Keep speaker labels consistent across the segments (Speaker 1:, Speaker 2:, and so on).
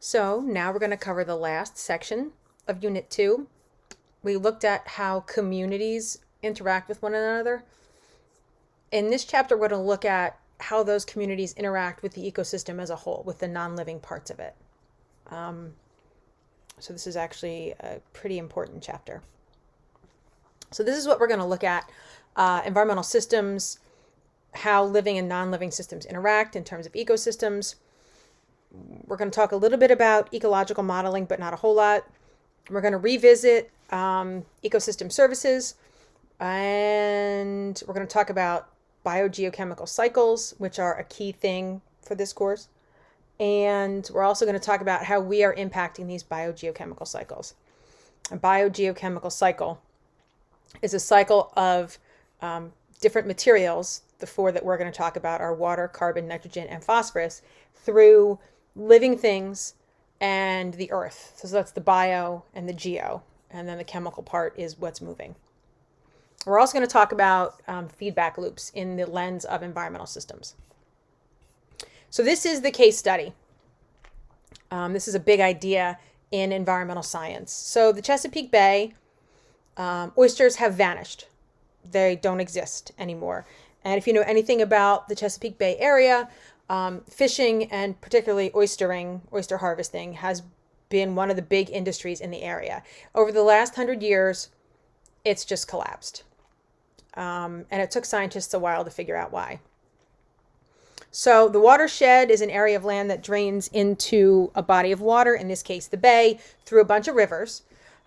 Speaker 1: So now we're going to cover the last section of Unit 2. We looked at how communities interact with one another. In this chapter, we're going to look at how those communities interact with the ecosystem as a whole, with the non-living parts of it. So this is actually a pretty important chapter. So this is what we're going to look at. Environmental systems, how living and non-living systems interact in terms of ecosystems. We're going to talk a little bit about ecological modeling, but not a whole lot. We're going to revisit ecosystem services, and we're going to talk about biogeochemical cycles, which are a key thing for this course. And we're also going to talk about how we are impacting these biogeochemical cycles. A biogeochemical cycle is a cycle of different materials. The four that we're going to talk about are water, carbon, nitrogen, and phosphorus, through living things and the earth. So that's the bio and the geo. And then the chemical part is what's moving. We're also going to talk about feedback loops in the lens of environmental systems. So this is the case study. This is a big idea in environmental science. So the Chesapeake Bay, oysters have vanished. They don't exist anymore. And if you know anything about the Chesapeake Bay area, fishing and particularly oyster harvesting has been one of the big industries in the area. Over the last 100 years, it's just collapsed. And it took scientists a while to figure out why. So the watershed is an area of land that drains into a body of water, in this case the bay, through a bunch of rivers.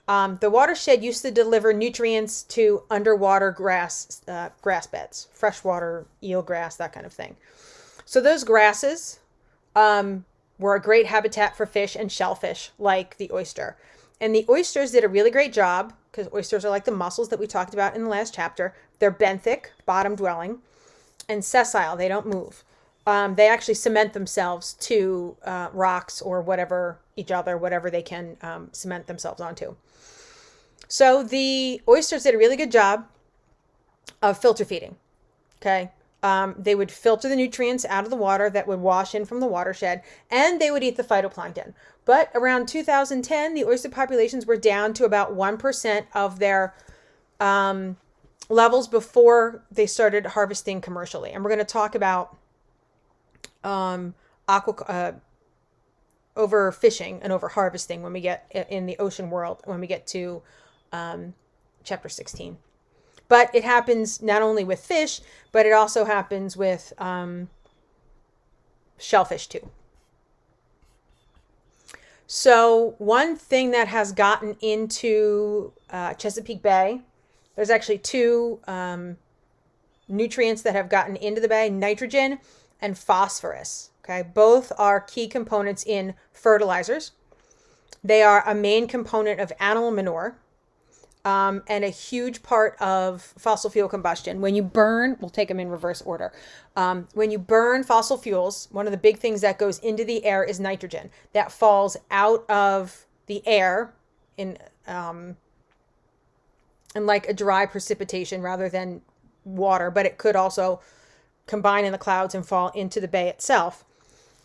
Speaker 1: The watershed used to deliver nutrients to underwater grass beds, freshwater eelgrass, that kind of thing. So those grasses were a great habitat for fish and shellfish, like the oyster. And the oysters did a really great job, because oysters are like the mussels that we talked about in the last chapter. They're benthic, bottom dwelling, and sessile. They don't move. They actually cement themselves to rocks or whatever they can cement themselves onto. So the oysters did a really good job of filter feeding. Okay. They would filter the nutrients out of the water that would wash in from the watershed, and they would eat the phytoplankton. But around 2010, the oyster populations were down to about 1% of their levels before they started harvesting commercially. And we're going to talk about overfishing and overharvesting when we get in the ocean world, when we get to chapter 16. But it happens not only with fish, but it also happens with shellfish too. So one thing that has gotten into Chesapeake Bay, there's actually two nutrients that have gotten into the bay: nitrogen and phosphorus. Okay, both are key components in fertilizers. They are a main component of animal manure. And a huge part of fossil fuel combustion. When you burn, we'll take them in reverse order. When you burn fossil fuels, one of the big things that goes into the air is nitrogen. That falls out of the air in like a dry precipitation rather than water, but it could also combine in the clouds and fall into the bay itself.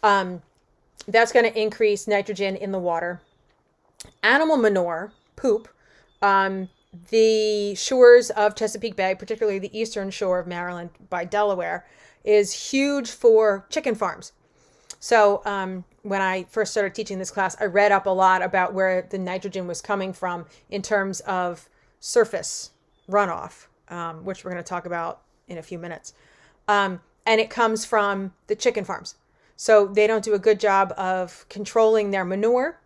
Speaker 1: That's going to increase nitrogen in the water. Animal manure, poop, the shores of Chesapeake Bay, particularly the eastern shore of Maryland by Delaware, is huge for chicken farms. So when I first started teaching this class, I read up a lot about where the nitrogen was coming from in terms of surface runoff, which we're going to talk about in a few minutes. And it comes from the chicken farms. So they don't do a good job of controlling their manure.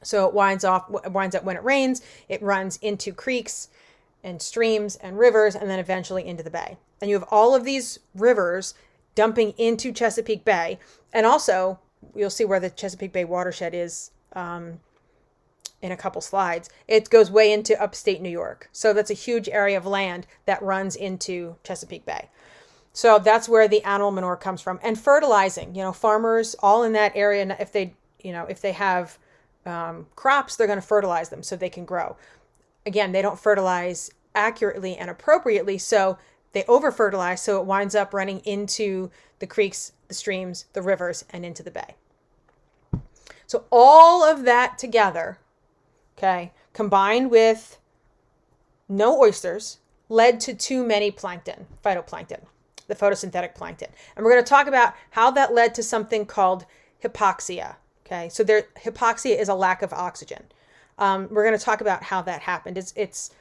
Speaker 1: So it winds up when it rains, it runs into creeks and streams and rivers, and then eventually into the bay. And you have all of these rivers dumping into Chesapeake Bay. And also, you'll see where the Chesapeake Bay watershed is in a couple slides. It goes way into upstate New York. So that's a huge area of land that runs into Chesapeake Bay. So that's where the animal manure comes from. And fertilizing, farmers all in that area, and if they have crops, they're going to fertilize them so they can grow. Again, they don't fertilize accurately and appropriately, so they over-fertilize, so it winds up running into the creeks, the streams, the rivers, and into the bay. So all of that together, okay, combined with no oysters, led to too many plankton, phytoplankton, the photosynthetic plankton. And we're going to talk about how that led to something called hypoxia. Okay, so hypoxia is a lack of oxygen. We're going to talk about how that happened. It's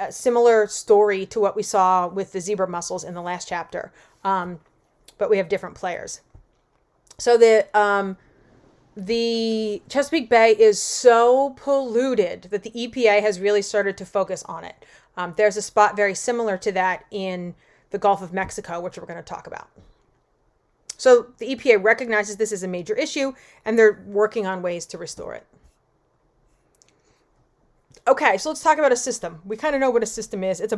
Speaker 1: a similar story to what we saw with the zebra mussels in the last chapter, but we have different players. So the Chesapeake Bay is so polluted that the EPA has really started to focus on it. There's a spot very similar to that in the Gulf of Mexico, which we're going to talk about. So the EPA recognizes this as a major issue, and they're working on ways to restore it. Okay, so let's talk about a system. We kind of know what a system is. It's a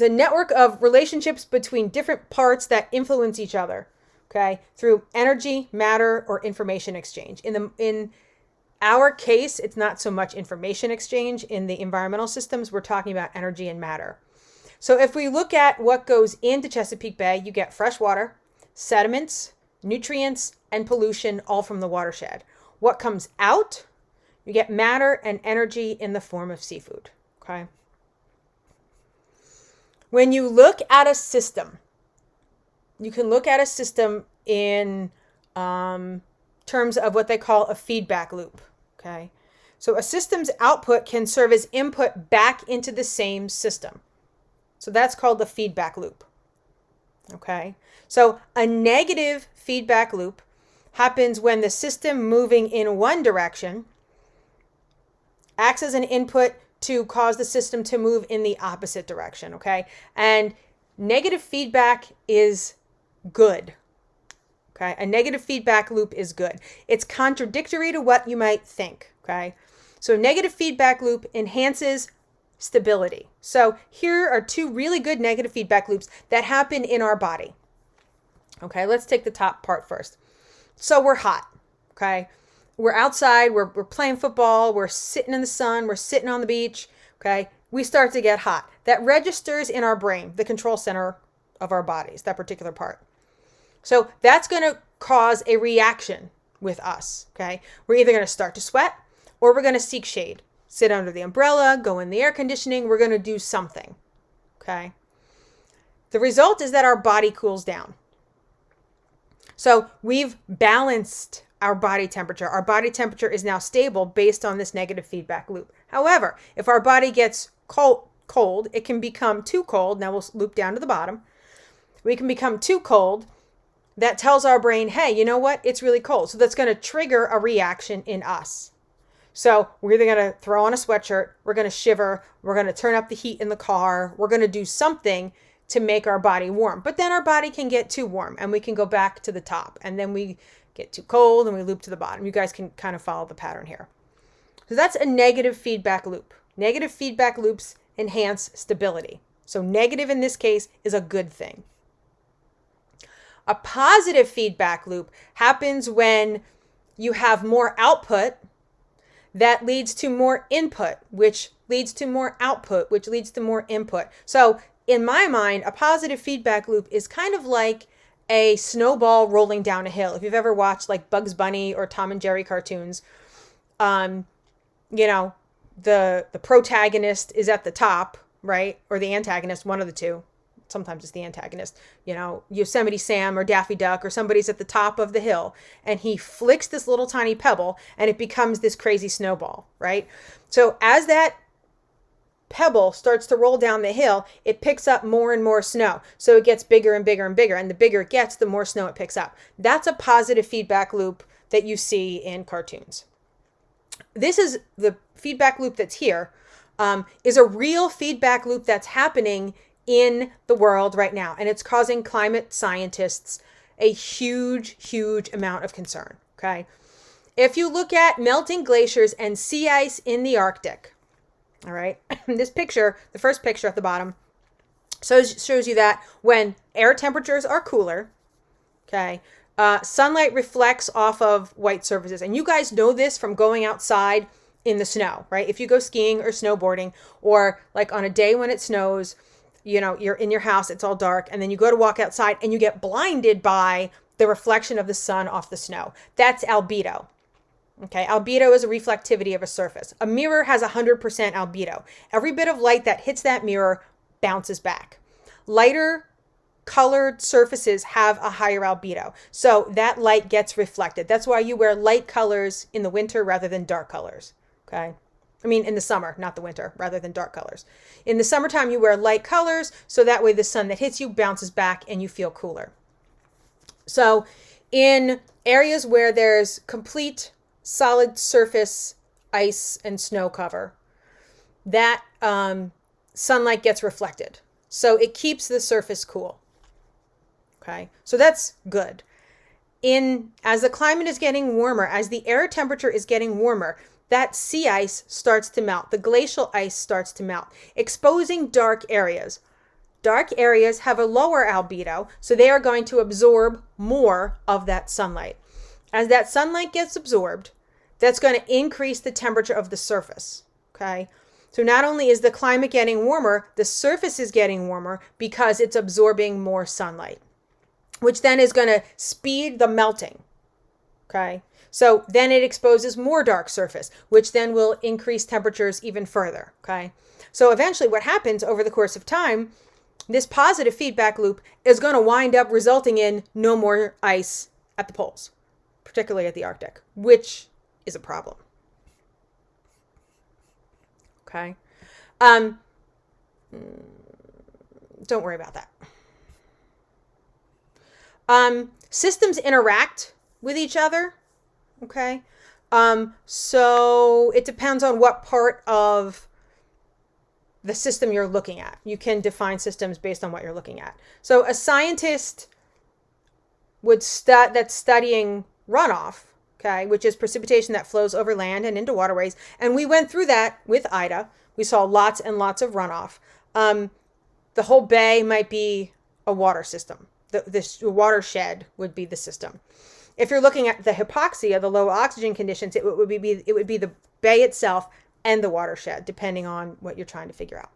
Speaker 1: network of relationships between different parts that influence each other, okay, through energy, matter, or information exchange. In our case, it's not so much information exchange. In the environmental systems, we're talking about energy and matter. So if we look at what goes into Chesapeake Bay, you get fresh water, sediments, nutrients, and pollution, all from the watershed. What comes out? You get matter and energy in the form of seafood, okay? When you look at a system, you can look at a system in terms of what they call a feedback loop, okay? So a system's output can serve as input back into the same system. So that's called the feedback loop, okay? So a negative feedback loop happens when the system moving in one direction acts as an input to cause the system to move in the opposite direction, okay? And negative feedback is good, okay? A negative feedback loop is good. It's contradictory to what you might think, okay? So negative feedback loop enhances stability. So here are two really good negative feedback loops that happen in our body. Okay, let's take the top part first. So we're hot, okay? We're outside, we're playing football, we're sitting in the sun, we're sitting on the beach, okay? We start to get hot. That registers in our brain, the control center of our bodies, that particular part. So that's going to cause a reaction with us, okay? We're either going to start to sweat or we're going to seek shade. Sit under the umbrella, go in the air conditioning, we're going to do something, okay? The result is that our body cools down. So we've balanced our body temperature. Our body temperature is now stable based on this negative feedback loop. However, if our body gets cold, it can become too cold. Now we'll loop down to the bottom. We can become too cold. That tells our brain, hey, you know what? It's really cold. So that's going to trigger a reaction in us. So we're either going to throw on a sweatshirt, we're going to shiver, we're going to turn up the heat in the car, we're going to do something to make our body warm. But then our body can get too warm and we can go back to the top. And then we get too cold and we loop to the bottom. You guys can kind of follow the pattern here. So that's a negative feedback loop. Negative feedback loops enhance stability. So negative in this case is a good thing. A positive feedback loop happens when you have more output that leads to more input, which leads to more output, which leads to more input. So in my mind, a positive feedback loop is kind of like a snowball rolling down a hill. If you've ever watched like Bugs Bunny or Tom and Jerry cartoons, you know, the protagonist is at the top, right? Or the antagonist, one of the two. Sometimes it's the antagonist, you know, Yosemite Sam or Daffy Duck or somebody's at the top of the hill and he flicks this little tiny pebble and it becomes this crazy snowball, right? So as that pebble starts to roll down the hill, it picks up more and more snow. So it gets bigger and bigger and bigger. And the bigger it gets, the more snow it picks up. That's a positive feedback loop that you see in cartoons. This is the feedback loop that's here, is a real feedback loop that's happening in the world right now. And it's causing climate scientists a huge, huge amount of concern, okay? If you look at melting glaciers and sea ice in the Arctic, all right, this picture, the first picture at the bottom, shows you that when air temperatures are cooler, okay, sunlight reflects off of white surfaces. And you guys know this from going outside in the snow, right? If you go skiing or snowboarding, or like on a day when it snows, you know, you're in your house, it's all dark, and then you go to walk outside and you get blinded by the reflection of the sun off the snow. That's albedo. Okay, albedo is a reflectivity of a surface. A mirror has 100% albedo. Every bit of light that hits that mirror bounces back. Lighter colored surfaces have a higher albedo. So that light gets reflected. That's why you wear light colors in the winter rather than dark colors. Okay. I mean, in the summer, not the winter, rather than dark colors. In the summertime, you wear light colors, so that way the sun that hits you bounces back and you feel cooler. So in areas where there's complete solid surface ice and snow cover, that sunlight gets reflected. So it keeps the surface cool. Okay, so that's good. As the climate is getting warmer, as the air temperature is getting warmer, that sea ice starts to melt. The glacial ice starts to melt, exposing dark areas. Dark areas have a lower albedo, so they are going to absorb more of that sunlight. As that sunlight gets absorbed, that's going to increase the temperature of the surface. Okay, so not only is the climate getting warmer, the surface is getting warmer because it's absorbing more sunlight, which then is going to speed the melting. Okay, so then it exposes more dark surface, which then will increase temperatures even further. Okay, so eventually what happens over the course of time, this positive feedback loop is going to wind up resulting in no more ice at the poles, particularly at the Arctic, which is a problem. Okay, don't worry about that. Systems interact with each other. Okay. So it depends on what part of the system you're looking at. You can define systems based on what you're looking at. So a scientist that's studying runoff, okay, which is precipitation that flows over land and into waterways. And we went through that with Ida. We saw lots and lots of runoff. The whole bay might be a water system. The watershed would be the system. If you're looking at the hypoxia, the low oxygen conditions, it would be the bay itself and the watershed, depending on what you're trying to figure out.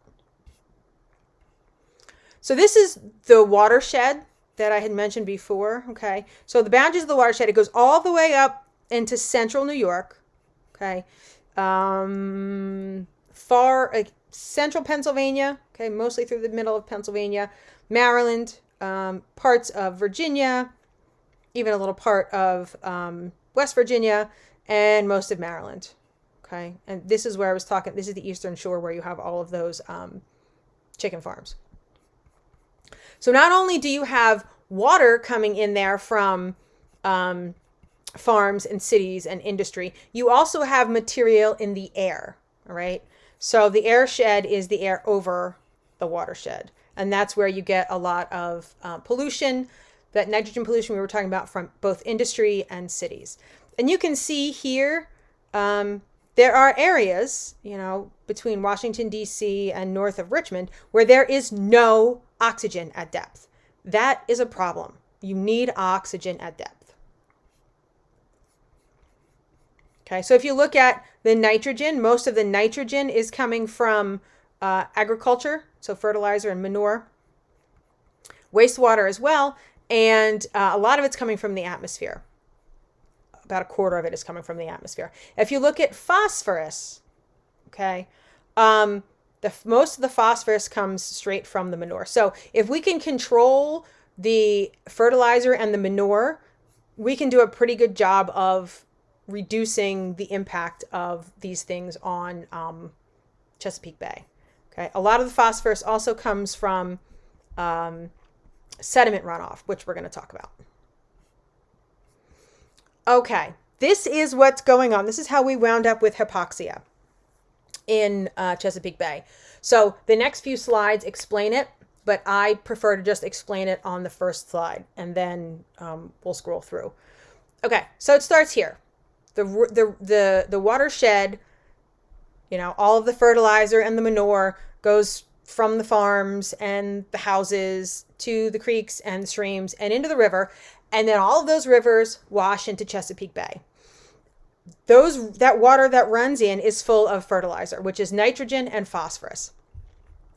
Speaker 1: So this is the watershed that I had mentioned before. Okay, so the boundaries of the watershed, it goes all the way up into central New York. Okay, central Pennsylvania. Okay, mostly through the middle of Pennsylvania, Maryland. Parts of Virginia, even a little part of West Virginia, and most of Maryland. Okay, and this is where I was talking. This is the Eastern Shore where you have all of those chicken farms. So not only do you have water coming in there from farms and cities and industry, you also have material in the air. All right, so the air shed is the air over the watershed. And that's where you get a lot of pollution, that nitrogen pollution we were talking about from both industry and cities. And you can see here, there are areas, between Washington, D.C. and north of Richmond, where there is no oxygen at depth. That is a problem. You need oxygen at depth. Okay, so if you look at the nitrogen, most of the nitrogen is coming from agriculture, so fertilizer and manure, wastewater as well, and a lot of it's coming from the atmosphere. About a quarter of it is coming from the atmosphere. If you look at phosphorus, okay, most of the phosphorus comes straight from the manure. So if we can control the fertilizer and the manure, we can do a pretty good job of reducing the impact of these things on Chesapeake Bay. Okay, a lot of the phosphorus also comes from sediment runoff, which we're going to talk about. Okay, this is what's going on. This is how we wound up with hypoxia in Chesapeake Bay. So the next few slides explain it, but I prefer to just explain it on the first slide, and then we'll scroll through. Okay, so it starts here. The watershed, all of the fertilizer and the manure goes from the farms and the houses to the creeks and the streams and into the river. And then all of those rivers wash into Chesapeake Bay. That water that runs in is full of fertilizer, which is nitrogen and phosphorus.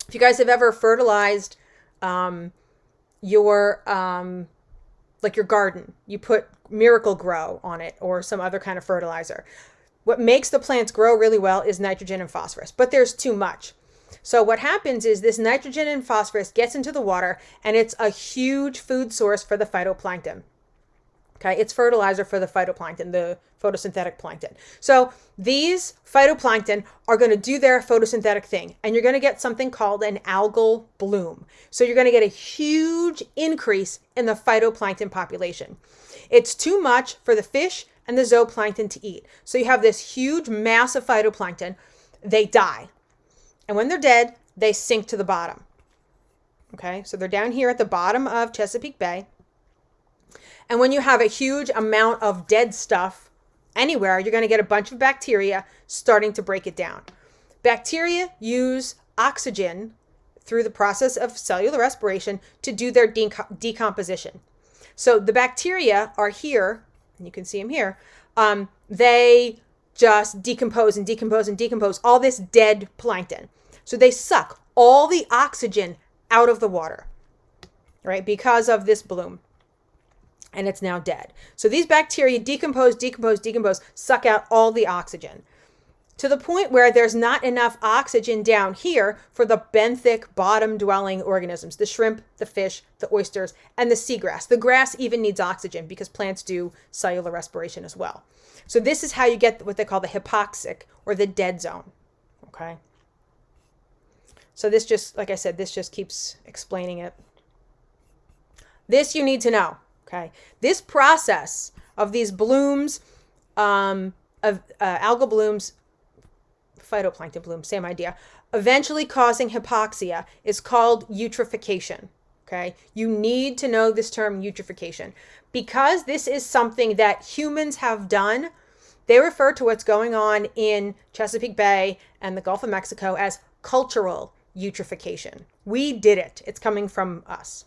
Speaker 1: If you guys have ever fertilized your like your garden, you put Miracle Grow on it or some other kind of fertilizer. What makes the plants grow really well is nitrogen and phosphorus, but there's too much. So what happens is this nitrogen and phosphorus gets into the water, and it's a huge food source for the phytoplankton. Okay, it's fertilizer for the phytoplankton, the photosynthetic plankton. So these phytoplankton are going to do their photosynthetic thing, and you're going to get something called an algal bloom. So you're going to get a huge increase in the phytoplankton population. It's too much for the fish and the zooplankton to eat. So you have this huge mass of phytoplankton. They die. And when they're dead, they sink to the bottom. Okay, so they're down here at the bottom of Chesapeake Bay. And when you have a huge amount of dead stuff anywhere, you're going to get a bunch of bacteria starting to break it down. Bacteria use oxygen through the process of cellular respiration to do their decomposition. So the bacteria are here, and you can see them here. They just decompose and decompose and decompose all this dead plankton. So they suck all the oxygen out of the water, right? Because of this bloom. And it's now dead. So these bacteria decompose, suck out all the oxygen to the point where there's not enough oxygen down here for the benthic bottom-dwelling organisms, the shrimp, the fish, the oysters, and the seagrass. The grass even needs oxygen because plants do cellular respiration as well. So this is how you get what they call the hypoxic or the dead zone. Okay. So this just, like I said, this just keeps explaining it. This you need to know. Okay, this process of these blooms, of algal blooms, phytoplankton blooms, same idea, eventually causing hypoxia is called eutrophication. Okay, you need to know this term eutrophication because this is something that humans have done. They refer to what's going on in Chesapeake Bay and the Gulf of Mexico as cultural eutrophication. We did it. It's coming from us.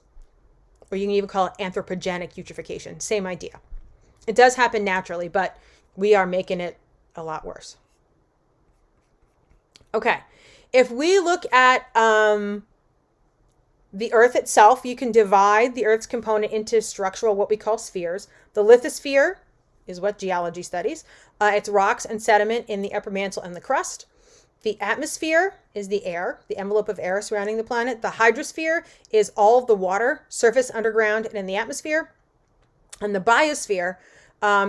Speaker 1: Or you can even call it anthropogenic eutrophication. Same idea. It does happen naturally, but we are making it a lot worse. Okay. If we look at the Earth itself, you can divide the Earth's component into structural, what we call spheres. The lithosphere is what geology studies. It's rocks and sediment in the upper mantle and the crust. The atmosphere is the air, the envelope of air surrounding the planet. The hydrosphere is all of the water, surface, underground, and in the atmosphere. And the biosphere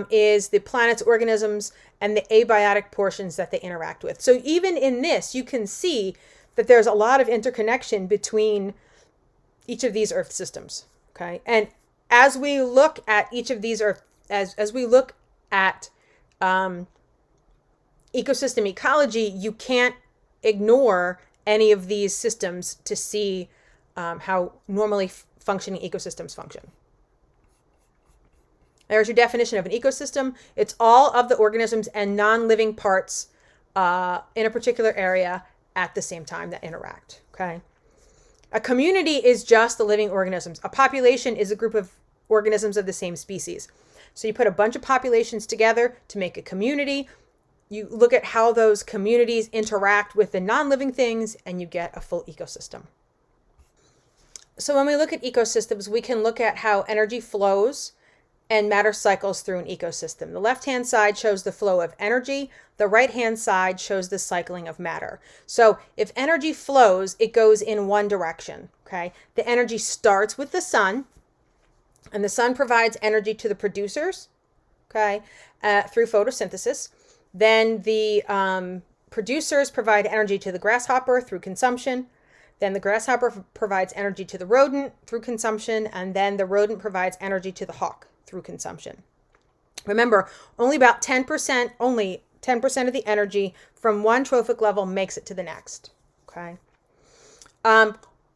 Speaker 1: is the planet's organisms and the abiotic portions that they interact with. So even in this, you can see that there's a lot of interconnection between each of these Earth systems. Okay, and as we look at each of these Earth, as we look at ecosystem ecology, you can't ignore any of these systems to see how normally functioning ecosystems function. There's your definition of an ecosystem. It's all of the organisms and non-living parts in a particular area at the same time that interact. Okay. A community is just the living organisms. A population is a group of organisms of the same species. So you put a bunch of populations together to make a community. You look at how those communities interact with the non-living things, and you get a full ecosystem. So when we look at ecosystems, we can look at how energy flows and matter cycles through an ecosystem. The left-hand side shows the flow of energy. The right-hand side shows the cycling of matter. So if energy flows, it goes in one direction. Okay. The energy starts with the sun, and the sun provides energy to the producers. Okay, through photosynthesis. Then the producers provide energy to the grasshopper through consumption. Then the grasshopper provides energy to the rodent through consumption. And then the rodent provides energy to the hawk through consumption. Remember, only 10% of the energy from one trophic level makes it to the next. Okay.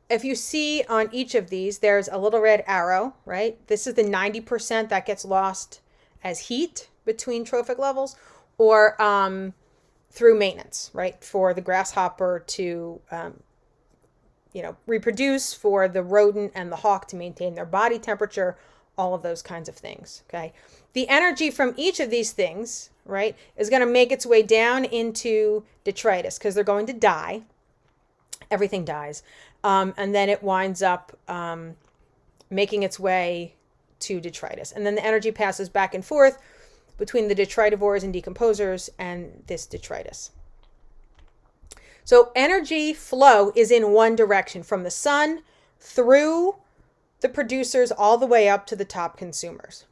Speaker 1: If you see on each of these, there's a little red arrow, right? This is the 90% that gets lost as heat between trophic levels, or through maintenance, right? For the grasshopper to, reproduce, for the rodent and the hawk to maintain their body temperature, all of those kinds of things, okay? The energy from each of these things, right, is going to make its way down into detritus because they're going to die. Everything dies. And then it winds up making its way to detritus. And then the energy passes back and forth between the detritivores and decomposers and this detritus. So energy flow is in one direction, from the sun through the producers all the way up to the top consumers.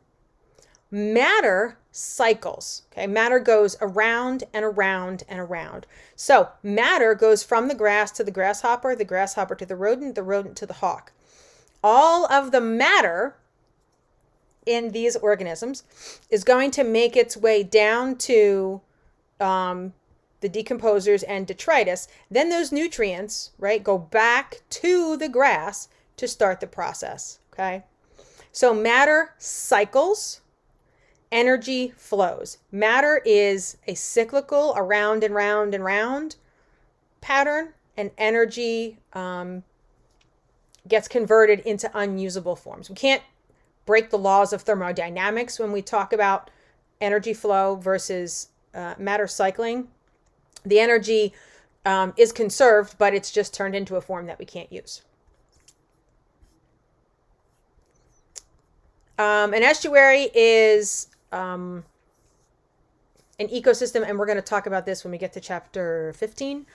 Speaker 1: Matter cycles. Okay, matter goes around and around and around. So matter goes from the grass to the grasshopper to the rodent to the hawk. All of the matter in these organisms is going to make its way down to the decomposers and detritus. Then those nutrients, right, go back to the grass to start the process. Okay, so matter cycles, energy flows. Matter is a cyclical around and round and round pattern, and energy gets converted into unusable forms. We can't break the laws of thermodynamics when we talk about energy flow versus matter cycling. The energy is conserved, but it's just turned into a form that we can't use. An estuary is an ecosystem, and we're going to talk about this when we get to chapter 15.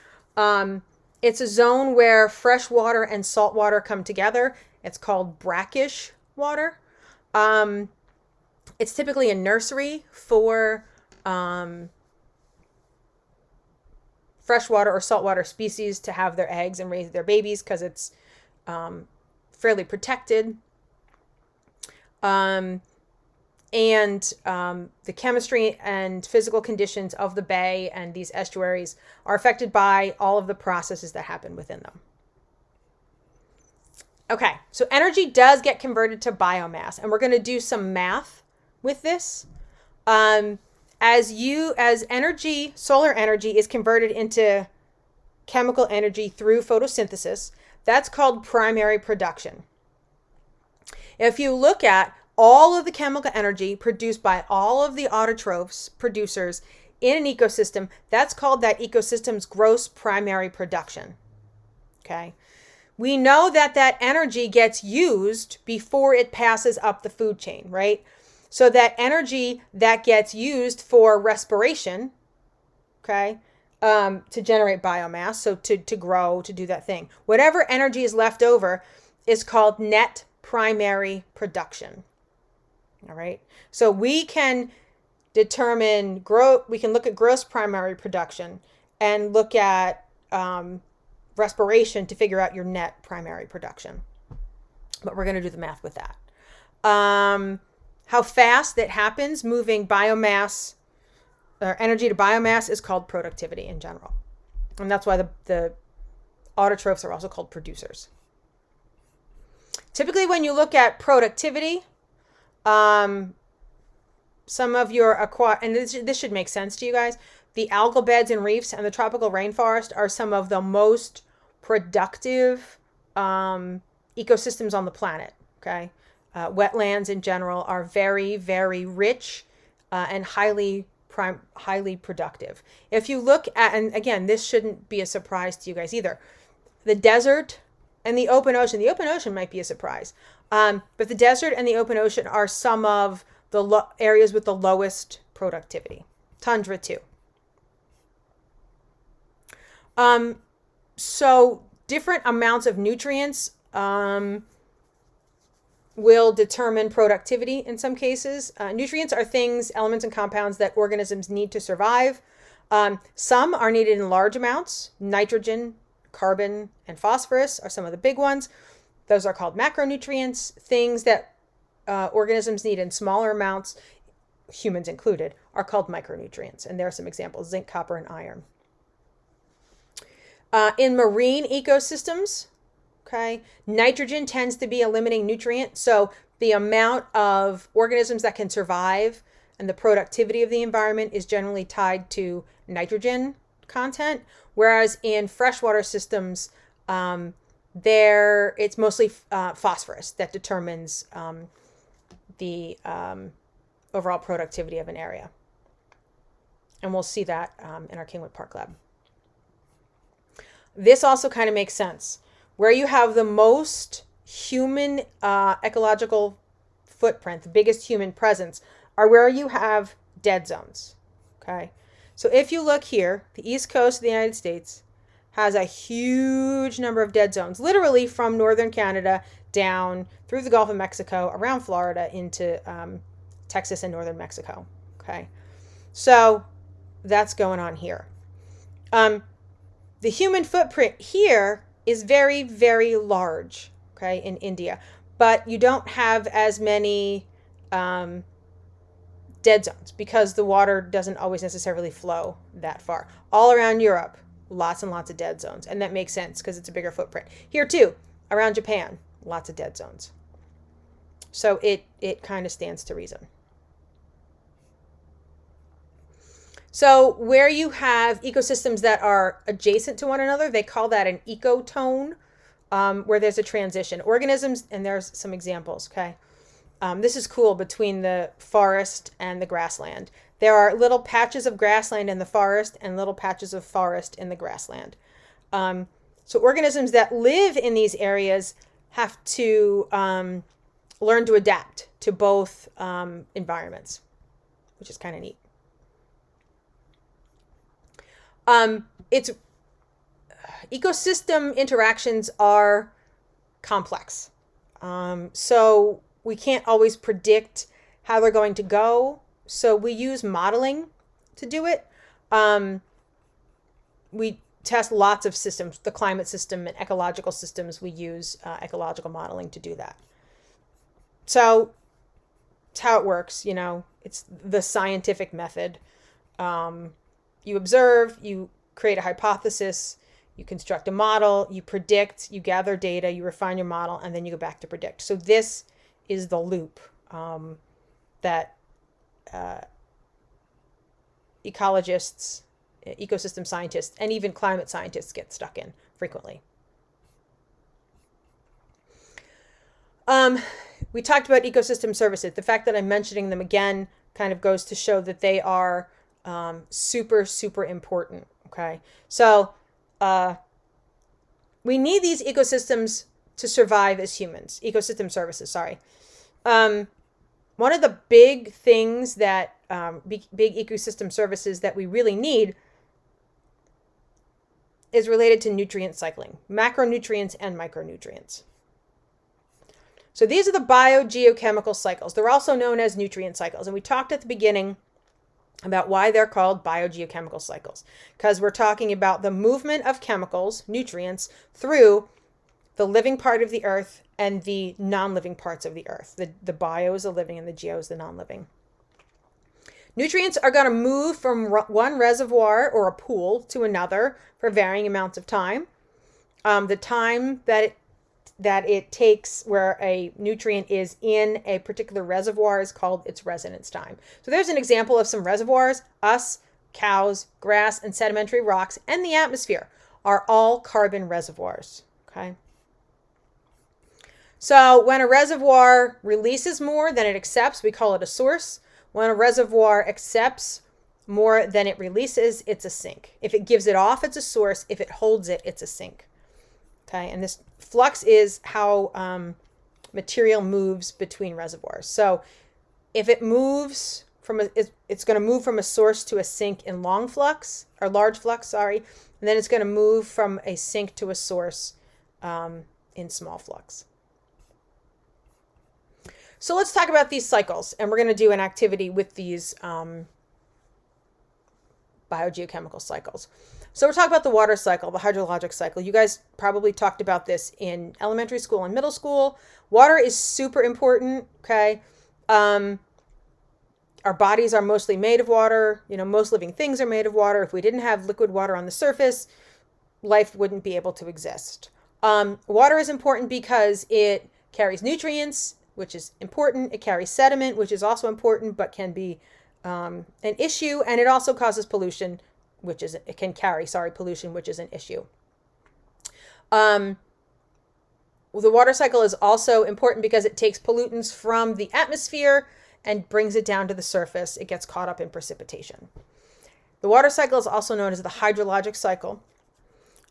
Speaker 1: It's a zone where fresh water and salt water come together. It's called brackish water. It's typically a nursery for freshwater or saltwater species to have their eggs and raise their babies, because it's fairly protected. The chemistry and physical conditions of the bay and these estuaries are affected by all of the processes that happen within them. Okay, so energy does get converted to biomass, and we're going to do some math with this. As energy, solar energy is converted into chemical energy through photosynthesis, that's called primary production. If you look at all of the chemical energy produced by all of the autotrophs producers in an ecosystem, that's called that ecosystem's gross primary production. Okay. We know that that energy gets used before it passes up the food chain, right? So that energy that gets used for respiration, okay, to generate biomass, so to grow, to do that thing, whatever energy is left over is called net primary production. All right. So we can determine we can look at gross primary production and look at respiration to figure out your net primary production. But we're going to do the math with that. How fast that happens, moving biomass or energy to biomass, is called productivity in general. And that's why the autotrophs are also called producers. Typically, when you look at productivity, some of your and this should make sense to you guys, the algal beds and reefs and the tropical rainforest are some of the most productive ecosystems on the planet. Okay, wetlands in general are very, very rich and highly productive. If you look at, and again, this shouldn't be a surprise to you guys either, the desert and the open ocean. The open ocean might be a surprise, but the desert and the open ocean are some of the areas with the lowest productivity. Tundra too. So different amounts of nutrients will determine productivity in some cases. Nutrients are things, elements, and compounds that organisms need to survive. Some are needed in large amounts. Nitrogen, carbon, and phosphorus are some of the big ones. Those are called macronutrients. Things that organisms need in smaller amounts, humans included, are called micronutrients. And there are some examples: zinc, copper, and iron. In marine ecosystems, okay, nitrogen tends to be a limiting nutrient. So the amount of organisms that can survive and the productivity of the environment is generally tied to nitrogen content. Whereas in freshwater systems, it's mostly phosphorus that determines the overall productivity of an area. And we'll see that in our Kingwood Park Lab. This also kind of makes sense. Where you have the most human ecological footprint, the biggest human presence, are where you have dead zones. Okay. So if you look here, the east coast of the United States has a huge number of dead zones, literally from northern Canada down through the Gulf of Mexico, around Florida, into Texas and northern Mexico. Okay. So that's going on here. The human footprint here is very, very large, okay, in India, but you don't have as many dead zones because the water doesn't always necessarily flow that far. All around Europe, lots and lots of dead zones, and that makes sense because it's a bigger footprint. Here too, around Japan, lots of dead zones. So it kind of stands to reason. So where you have ecosystems that are adjacent to one another, they call that an ecotone, where there's a transition. Organisms, and there's some examples, okay? This is cool, between the forest and the grassland. There are little patches of grassland in the forest and little patches of forest in the grassland. So organisms that live in these areas have to learn to adapt to both environments, which is kind of neat. It's ecosystem interactions are complex. So we can't always predict how they're going to go. So we use modeling to do it. We test lots of systems, the climate system and ecological systems. We use ecological modeling to do that. So it's how it works. You know, it's the scientific method. You observe, you create a hypothesis, you construct a model, you predict, you gather data, you refine your model, and then you go back to predict. So this is the loop that ecologists, ecosystem scientists, and even climate scientists get stuck in frequently. We talked about ecosystem services. The fact that I'm mentioning them again kind of goes to show that they are super, super important. Okay. So, we need these ecosystems to survive as humans. Ecosystem services, sorry. One of the big things that, big ecosystem services that we really need is related to nutrient cycling, macronutrients and micronutrients. So these are the biogeochemical cycles. They're also known as nutrient cycles. And we talked at the beginning about why they're called biogeochemical cycles, because we're talking about the movement of chemicals, nutrients, through the living part of the earth and the non-living parts of the earth. The bio is the living and the geo is the non-living. Nutrients are going to move from one reservoir or a pool to another for varying amounts of time. The time that it takes where a nutrient is in a particular reservoir is called its residence time. So there's an example of some reservoirs. Us, cows, grass, and sedimentary rocks, and the atmosphere are all carbon reservoirs. Okay. So when a reservoir releases more than it accepts, we call it a source. When a reservoir accepts more than it releases, it's a sink. If it gives it off, it's a source. If it holds it, it's a sink. Okay, and this flux is how material moves between reservoirs. So if it moves from it's going to move from a source to a sink in large flux, and then it's going to move from a sink to a source in small flux. So let's talk about these cycles, and we're going to do an activity with these biogeochemical cycles. So we're talking about the water cycle, the hydrologic cycle. You guys probably talked about this in elementary school and middle school. Water is super important, okay? Our bodies are mostly made of water. You know, most living things are made of water. If we didn't have liquid water on the surface, life wouldn't be able to exist. Water is important because it carries nutrients, which is important. It carries sediment, which is also important, but can be an issue. And it also causes pollution, pollution, which is an issue. The water cycle is also important because it takes pollutants from the atmosphere and brings it down to the surface. It gets caught up in precipitation. The water cycle is also known as the hydrologic cycle.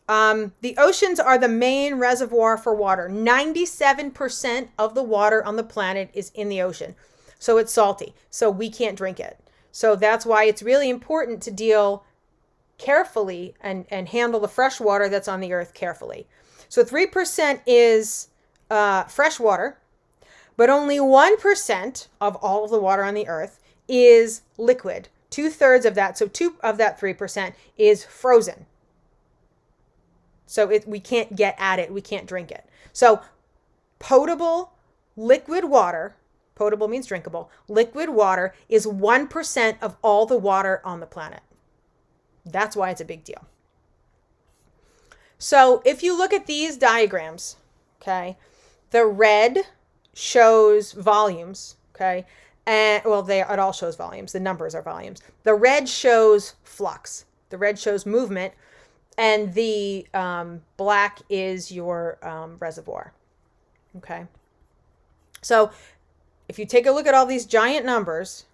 Speaker 1: The oceans are the main reservoir for water. 97% of the water on the planet is in the ocean. So it's salty. So we can't drink it. So that's why it's really important to deal carefully and handle the fresh water that's on the earth carefully. So 3% is fresh water, but only 1% of all of the water on the earth is liquid. 2/3 of that, so 2 of that 3% is frozen. So we can't get at it. We can't drink it. So potable liquid water, potable means drinkable, liquid water is 1% of all the water on the planet. That's why it's a big deal. So if you look at these diagrams, okay, the red shows volumes, okay, and well, it all shows volumes. The numbers are volumes. The red shows flux. The red shows movement. And the black is your reservoir. Okay. So if you take a look at all these giant numbers,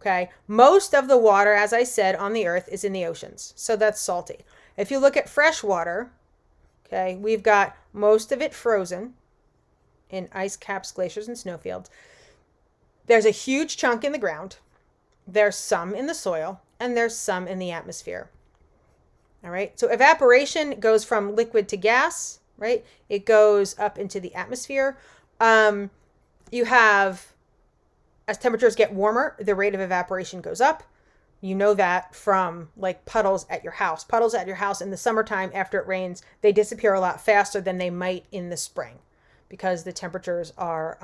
Speaker 1: okay, most of the water, as I said, on the earth is in the oceans. So that's salty. If you look at fresh water, okay, we've got most of it frozen in ice caps, glaciers, and snowfields. There's a huge chunk in the ground. There's some in the soil, and there's some in the atmosphere. All right. So evaporation goes from liquid to gas, right? It goes up into the atmosphere. You have, as temperatures get warmer, the rate of evaporation goes up. You know that from like puddles at your house. Puddles at your house in the summertime after it rains, they disappear a lot faster than they might in the spring because the temperatures are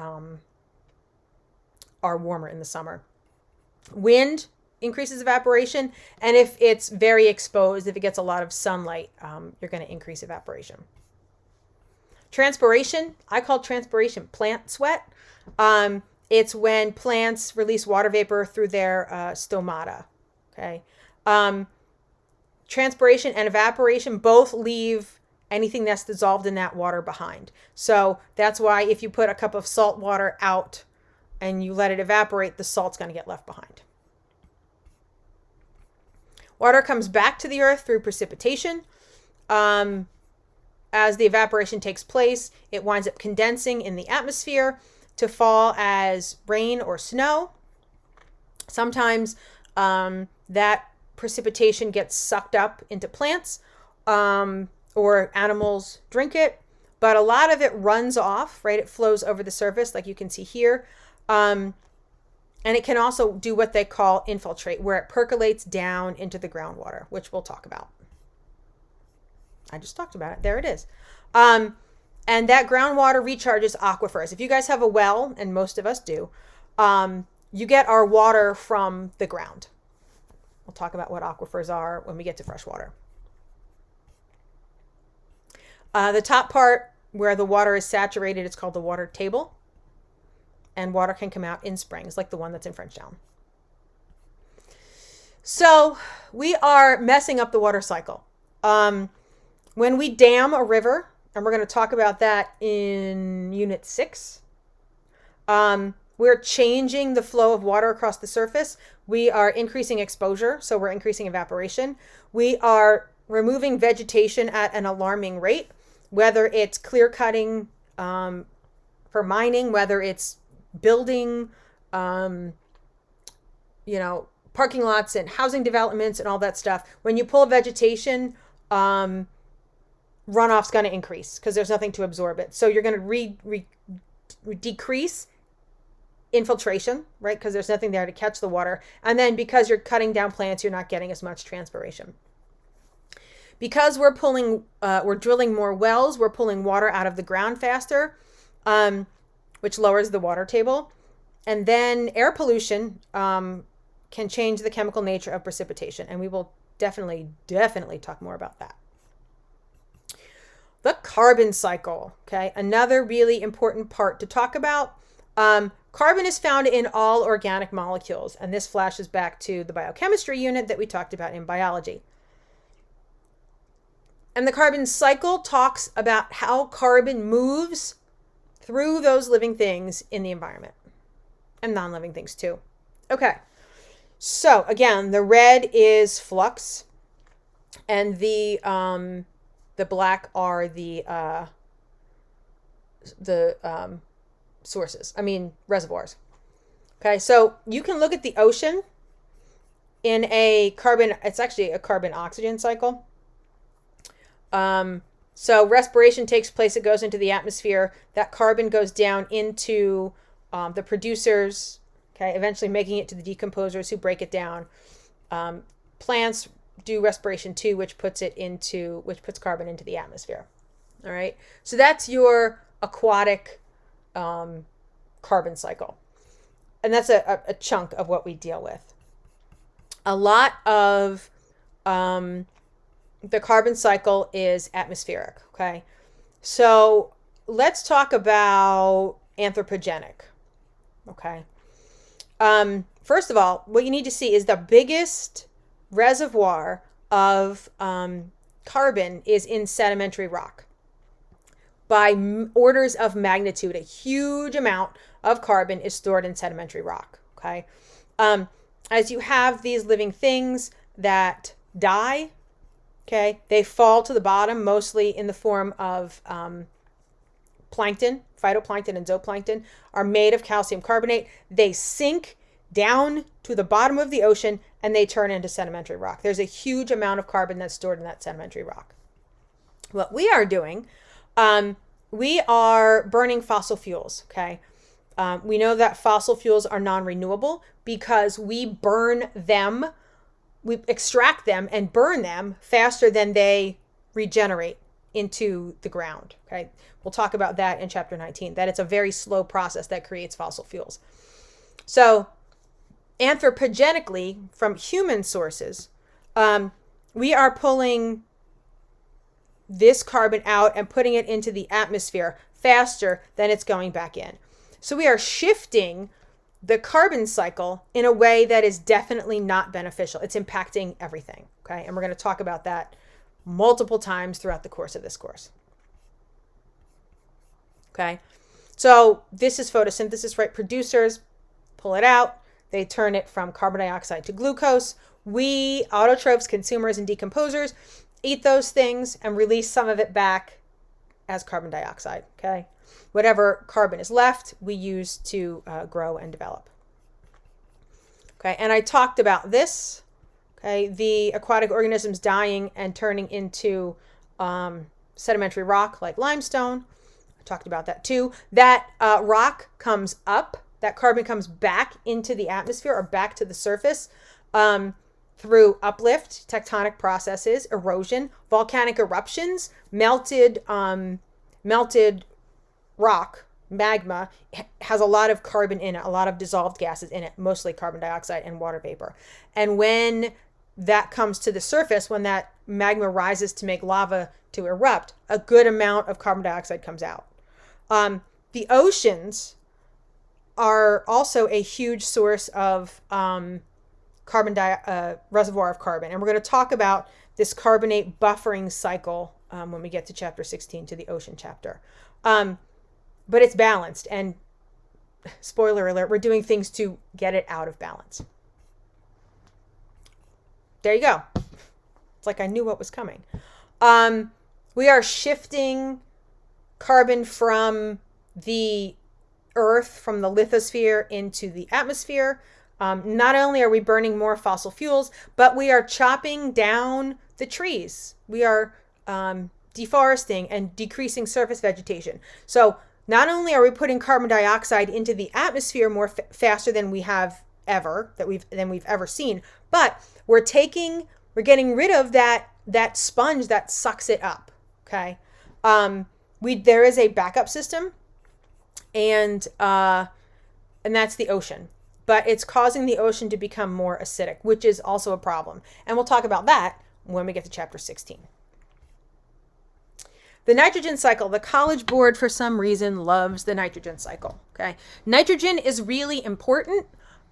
Speaker 1: warmer in the summer. Wind increases evaporation, and if it's very exposed, if it gets a lot of sunlight, you're going to increase evaporation. Transpiration, I call transpiration plant sweat. It's when plants release water vapor through their stomata. Okay, transpiration and evaporation both leave anything that's dissolved in that water behind. So that's why if you put a cup of salt water out and you let it evaporate, the salt's going to get left behind. Water comes back to the earth through precipitation. As the evaporation takes place, it winds up condensing in the atmosphere to fall as rain or snow. Sometimes that precipitation gets sucked up into plants or animals drink it, but a lot of it runs off, right? It flows over the surface like you can see here. And it can also do what they call infiltrate, where it percolates down into the groundwater, which we'll talk about. I just talked about it. There it is. And that groundwater recharges aquifers. If you guys have a well, and most of us do, you get our water from the ground. We'll talk about what aquifers are when we get to fresh water. The top part where the water is saturated, it's called the water table. And water can come out in springs like the one that's in Frenchtown. So we are messing up the water cycle. When we dam a river, and we're going to talk about that in Unit 6, we're changing the flow of water across the surface. We are increasing exposure, so we're increasing evaporation. We are removing vegetation at an alarming rate, whether it's clear cutting for mining, whether it's building, parking lots and housing developments and all that stuff. When you pull vegetation, runoff's going to increase because there's nothing to absorb it. So you're going to decrease infiltration, right? Because there's nothing there to catch the water. And then because you're cutting down plants, you're not getting as much transpiration. Because we're drilling more wells, we're pulling water out of the ground faster, which lowers the water table. And then air pollution can change the chemical nature of precipitation. And we will definitely talk more about that. The carbon cycle, okay? Another really important part to talk about. Carbon is found in all organic molecules. And this flashes back to the biochemistry unit that we talked about in biology. And the carbon cycle talks about how carbon moves through those living things in the environment and non-living things too. Okay. So again, the red is flux and the The black are the reservoirs. Okay, so you can look at the ocean in it's actually a carbon-oxygen cycle. So respiration takes place, it goes into the atmosphere. That carbon goes down into the producers, okay, eventually making it to the decomposers who break it down. Plants do respiration too, which puts carbon into the atmosphere. All right, so that's your aquatic carbon cycle. And that's a chunk of what we deal with. A lot of the carbon cycle is atmospheric, okay? So let's talk about anthropogenic, okay? First of all, what you need to see is the biggest reservoir of carbon is in sedimentary rock. By orders of magnitude, a huge amount of carbon is stored in sedimentary rock, okay? As you have these living things that die, okay, they fall to the bottom, mostly in the form of plankton. Phytoplankton and zooplankton are made of calcium carbonate. They sink down to the bottom of the ocean and they turn into sedimentary rock. There's a huge amount of carbon that's stored in that sedimentary rock. What we are doing, we are burning fossil fuels, okay? We know that fossil fuels are non-renewable because we burn them, we extract them and burn them faster than they regenerate into the ground, okay? We'll talk about that in chapter 19, that it's a very slow process that creates fossil fuels. So anthropogenically, from human sources, we are pulling this carbon out and putting it into the atmosphere faster than it's going back in. So we are shifting the carbon cycle in a way that is definitely not beneficial. It's impacting everything, okay? And we're going to talk about that multiple times throughout the course of this course. Okay? So this is photosynthesis, right? Producers pull it out. They turn it from carbon dioxide to glucose. We, autotrophs, consumers, and decomposers, eat those things and release some of it back as carbon dioxide, okay? Whatever carbon is left, we use to grow and develop. Okay, and I talked about this, okay? The aquatic organisms dying and turning into sedimentary rock like limestone. I talked about that too. That rock comes up, that carbon comes back into the atmosphere or back to the surface through uplift, tectonic processes, erosion, volcanic eruptions, melted rock, magma, has a lot of carbon in it, a lot of dissolved gases in it, mostly carbon dioxide and water vapor. And when that comes to the surface, when that magma rises to make lava to erupt, a good amount of carbon dioxide comes out. The oceans are also a huge source of reservoir of carbon. And we're going to talk about this carbonate buffering cycle when we get to chapter 16, to the ocean chapter. But it's balanced, and spoiler alert, we're doing things to get it out of balance. There you go. It's like I knew what was coming. We are shifting carbon from the earth, from the lithosphere into the atmosphere. Not only are we burning more fossil fuels, but we are chopping down the trees. We are deforesting and decreasing surface vegetation. So not only are we putting carbon dioxide into the atmosphere more faster than we've ever seen, but we're getting rid of that sponge that sucks it up. Okay, there is a backup system, and that's the ocean. But it's causing the ocean to become more acidic, which is also a problem. And we'll talk about that when we get to chapter 16. The nitrogen cycle. The College Board, for some reason, loves the nitrogen cycle. Okay, nitrogen is really important.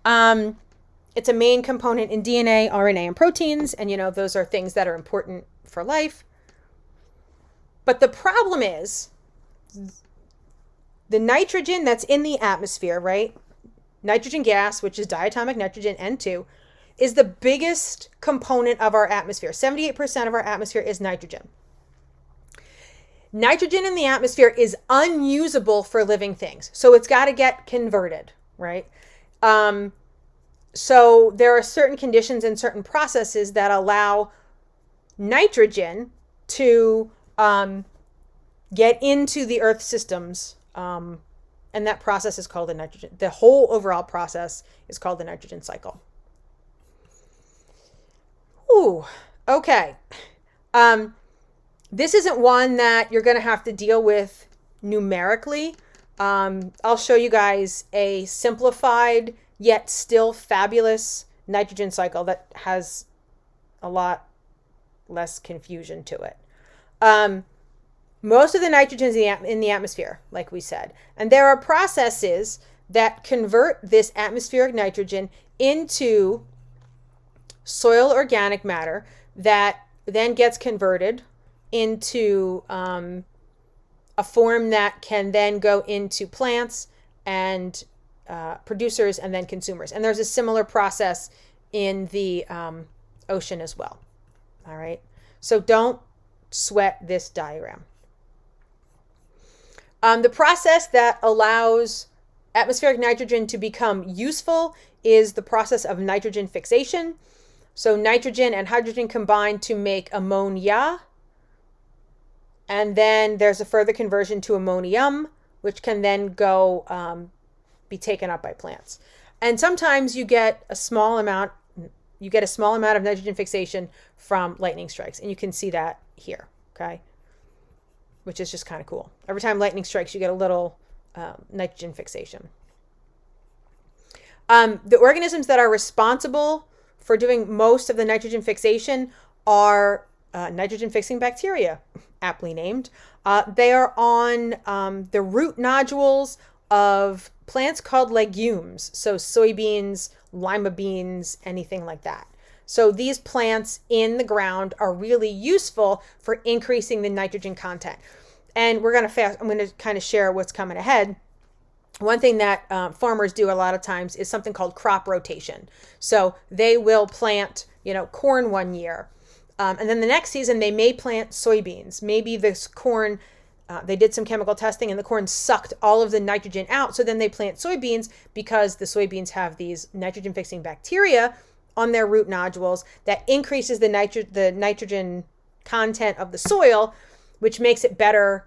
Speaker 1: It's a main component in DNA, RNA, and proteins. And, those are things that are important for life. But the problem is the nitrogen that's in the atmosphere, right? Nitrogen gas, which is diatomic nitrogen, N2, is the biggest component of our atmosphere. 78% of our atmosphere is nitrogen. Nitrogen in the atmosphere is unusable for living things. So it's got to get converted, right? So there are certain conditions and certain processes that allow nitrogen to get into the Earth systems. And that process is called the nitrogen. The whole overall process is called the nitrogen cycle. Ooh, okay. This isn't one that you're going to have to deal with numerically. I'll show you guys a simplified yet still fabulous nitrogen cycle that has a lot less confusion to it. Most of the nitrogen is in the atmosphere, like we said. And there are processes that convert this atmospheric nitrogen into soil organic matter that then gets converted into a form that can then go into plants and producers and then consumers. And there's a similar process in the ocean as well. All right. So don't sweat this diagram. The process that allows atmospheric nitrogen to become useful is the process of nitrogen fixation. So nitrogen and hydrogen combine to make ammonia. And then there's a further conversion to ammonium, which can then go be taken up by plants. And sometimes you get a small amount of nitrogen fixation from lightning strikes. And you can see that here, okay? Which is just kind of cool. Every time lightning strikes, you get a little nitrogen fixation. The organisms that are responsible for doing most of the nitrogen fixation are nitrogen-fixing bacteria, aptly named. They are on the root nodules of plants called legumes, so soybeans, lima beans, anything like that. So these plants in the ground are really useful for increasing the nitrogen content. And I'm going to kind of share what's coming ahead. One thing that farmers do a lot of times is something called crop rotation. So they will plant, corn one year. And then the next season, they may plant soybeans. Maybe this corn, they did some chemical testing and the corn sucked all of the nitrogen out. So then they plant soybeans because the soybeans have these nitrogen-fixing bacteria on their root nodules that increases the nitrogen content of the soil, which makes it better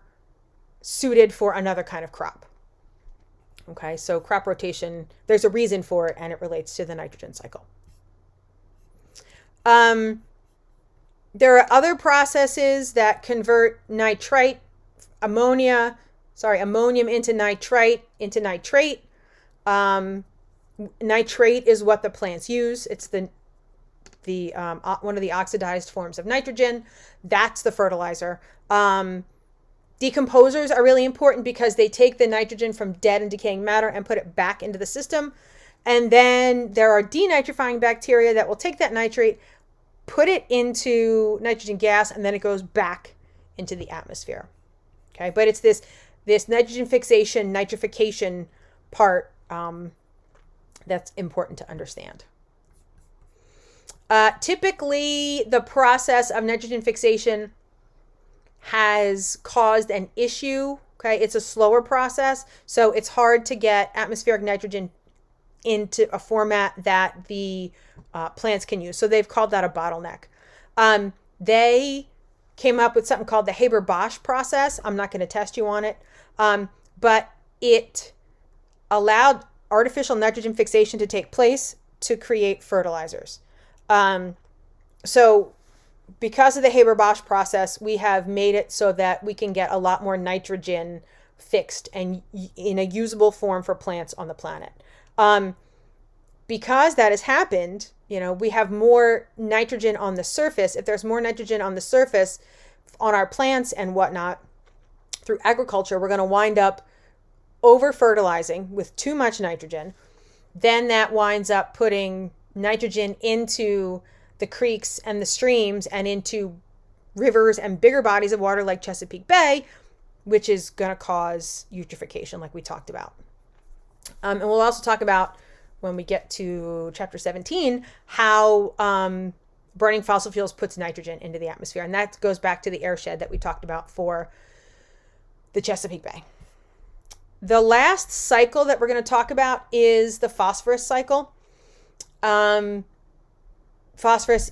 Speaker 1: suited for another kind of crop. Okay, so crop rotation, there's a reason for it, and it relates to the nitrogen cycle. There are other processes that convert ammonium into nitrite, into nitrate. Nitrate is what the plants use. It's one of the oxidized forms of nitrogen. That's the fertilizer. Decomposers are really important because they take the nitrogen from dead and decaying matter and put it back into the system. And then there are denitrifying bacteria that will take that nitrate, put it into nitrogen gas, and then it goes back into the atmosphere. Okay, but it's this nitrogen fixation, nitrification part that's important to understand. Typically, the process of nitrogen fixation has caused an issue. Okay, it's a slower process, so it's hard to get atmospheric nitrogen into a format that the plants can use. So they've called that a bottleneck. They came up with something called the Haber-Bosch process. I'm not going to test you on it, but it allowed artificial nitrogen fixation to take place to create fertilizers. So because of the Haber-Bosch process, we have made it so that we can get a lot more nitrogen fixed and in a usable form for plants on the planet. Because that has happened, we have more nitrogen on the surface. If there's more nitrogen on the surface on our plants and whatnot through agriculture, we're going to wind up over fertilizing with too much nitrogen. Then that winds up putting nitrogen into the creeks and the streams and into rivers and bigger bodies of water like Chesapeake Bay, which is going to cause eutrophication like we talked about. And we'll also talk about, when we get to chapter 17, how burning fossil fuels puts nitrogen into the atmosphere. And that goes back to the airshed that we talked about for the Chesapeake Bay. The last cycle that we're going to talk about is the phosphorus cycle. Phosphorus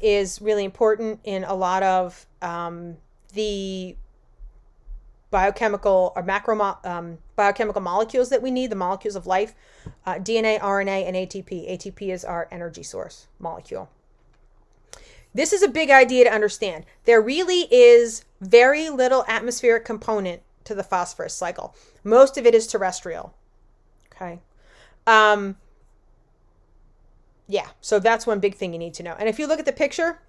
Speaker 1: is really important in a lot of the biochemical or biochemical molecules that we need, the molecules of life, DNA, RNA, and ATP. ATP is our energy source molecule. This is a big idea to understand. There really is very little atmospheric component to the phosphorus cycle. Most of it is terrestrial. Okay. Yeah, so that's one big thing you need to know. And if you look at the picture,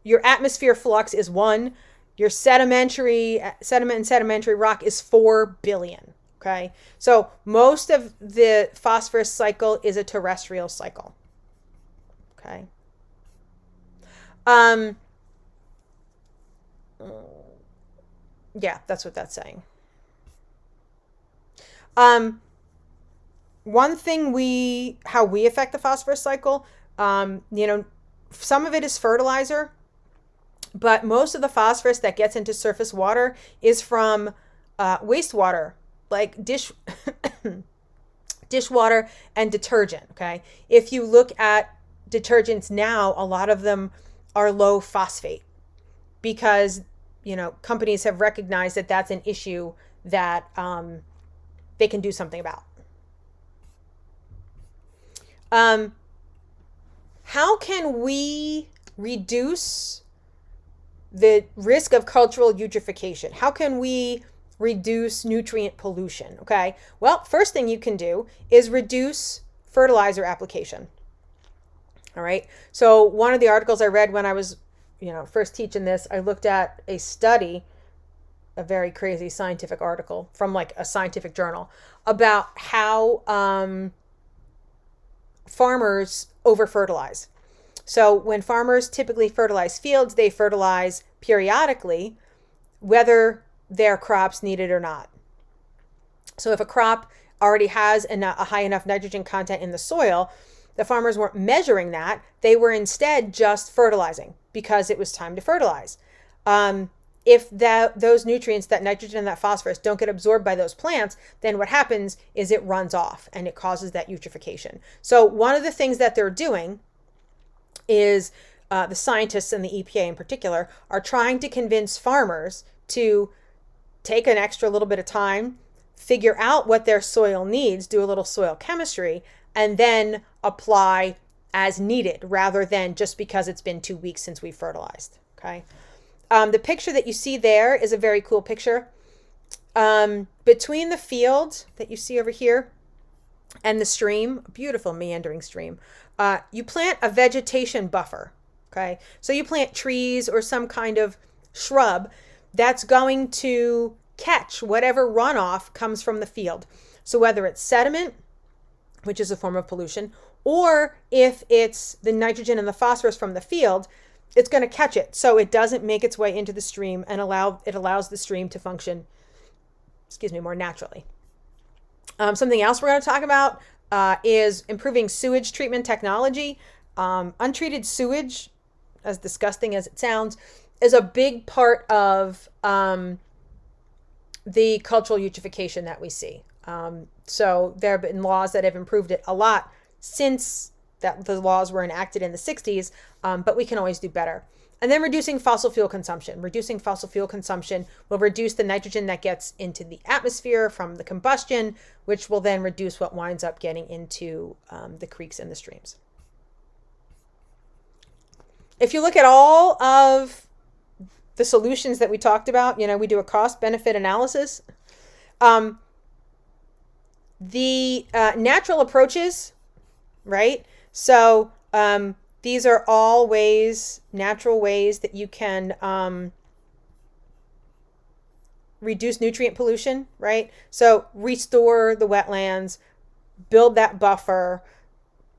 Speaker 1: your atmosphere flux is 1. Your sediment and sedimentary rock is 4 billion. Okay. So most of the phosphorus cycle is a terrestrial cycle. Okay. Yeah, that's what that's saying. One thing how we affect the phosphorus cycle, some of it is fertilizer, but most of the phosphorus that gets into surface water is from wastewater, like dishwater and detergent. Okay. If you look at detergents now, a lot of them are low phosphate because, companies have recognized that that's an issue that they can do something about. How can we reduce the risk of cultural eutrophication? How can we reduce nutrient pollution? Okay. Well, first thing you can do is reduce fertilizer application. All right. So one of the articles I read when I was, first teaching this, I looked at a study, a very crazy scientific article from like a scientific journal about how farmers over-fertilize. So when farmers typically fertilize fields, they fertilize periodically, whether their crops need it or not. So if a crop already has a high enough nitrogen content in the soil, the farmers weren't measuring that. They were instead just fertilizing because it was time to fertilize. If those nutrients, that nitrogen and that phosphorus, don't get absorbed by those plants, then what happens is it runs off and it causes that eutrophication. So one of the things that they're doing is the scientists and the EPA in particular are trying to convince farmers to take an extra little bit of time, figure out what their soil needs, do a little soil chemistry, and then apply as needed rather than just because it's been 2 weeks since we fertilized. Okay. The picture that you see there is a very cool picture. Between the field that you see over here and the stream, a beautiful meandering stream, you plant a vegetation buffer. Okay. So you plant trees or some kind of shrub that's going to catch whatever runoff comes from the field. So whether it's sediment, which is a form of pollution, or if it's the nitrogen and the phosphorus from the field, it's going to catch it so it doesn't make its way into the stream and allows the stream to function, more naturally. Something else we're going to talk about is improving sewage treatment technology. Untreated sewage, as disgusting as it sounds, is a big part of the cultural eutrophication that we see. So there have been laws that have improved it a lot since that the laws were enacted in the 60s, but we can always do better. And then reducing fossil fuel consumption. Reducing fossil fuel consumption will reduce the nitrogen that gets into the atmosphere from the combustion, which will then reduce what winds up getting into the creeks and the streams. If you look at all of the solutions that we talked about, we do a cost-benefit analysis. The natural approaches, right? So these are all natural ways that you can reduce nutrient pollution, right? So restore the wetlands, build that buffer,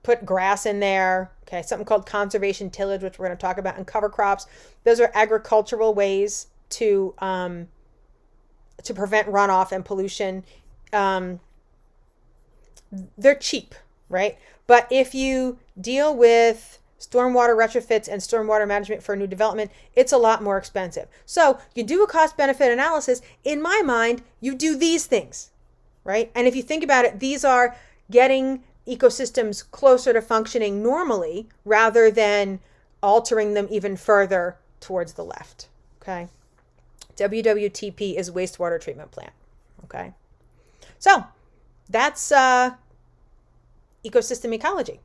Speaker 1: put grass in there, okay, something called conservation tillage, which we're going to talk about, and cover crops. Those are agricultural ways to prevent runoff and pollution. They're cheap, right? But if you deal with stormwater retrofits and stormwater management for new development, it's a lot more expensive. So you do a cost benefit analysis. In my mind, you do these things, right? And if you think about it, these are getting ecosystems closer to functioning normally rather than altering them even further towards the left, okay? WWTP is wastewater treatment plant, okay? So that's ecosystem ecology.